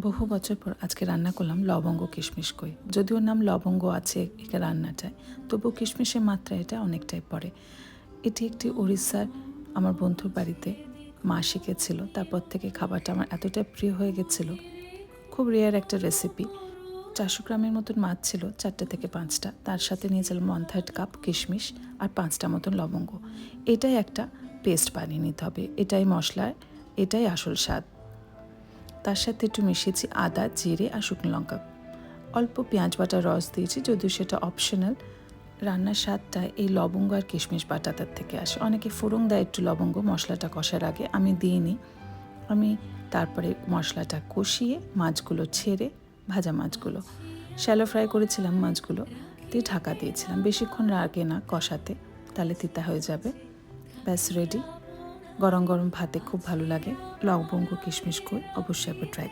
বহু বছর পর আজকে রান্না করলাম লবঙ্গ কিশমিশ কই। যদিও নাম লবঙ্গ আছে এটা রান্নাটায়, তবুও কিশমিশের মাত্রা এটা অনেকটাই পড়ে। এটি একটি উড়িষ্যার আমার বন্ধুর বাড়িতে মা শিখেছিল, তারপর থেকে খাবারটা আমার এতটা প্রিয় হয়ে গেছিল। খুব রেয়ার একটা রেসিপি। 400 গ্রামের মতন মাছ ছিল, 4টে থেকে 5টা। তার সাথে নিয়েছিলাম 1/3 কাপ কিশমিশ আর 5টা মতন লবঙ্গ। এটাই একটা পেস্ট বানিয়ে নিতে হবে, এটাই মশলার, এটাই আসল স্বাদ। তার সাথে একটু মিশিয়েছি আদা, জিরে আর শুকনো লঙ্কা। অল্প পেঁয়াজ বাটার রস দিয়েছি, যদিও সেটা অপশনাল। রান্নার স্বাদটা এই লবঙ্গ আর কিশমিশ বাটাটার থেকে আসে। অনেকে ফোড়ন দেয় একটু লবঙ্গ মশলাটা কষার আগে, আমি দিইনি। আমি তারপরে মশলাটা কষিয়ে মাছগুলো ছেড়ে, ভাজা মাছগুলো শ্যালো ফ্রাই করেছিলাম, মাছগুলো দিয়ে ঢাকা দিয়েছিলাম। বেশিক্ষণ লাগে না কষাতে, তাহলে তিতা হয়ে যাবে। ব্যাস রেডি। গরম গরম ভাতে খুব ভালো লাগে। লবঙ্গ কিশমিশ কই অবশ্যই একবার ট্রাই করুন।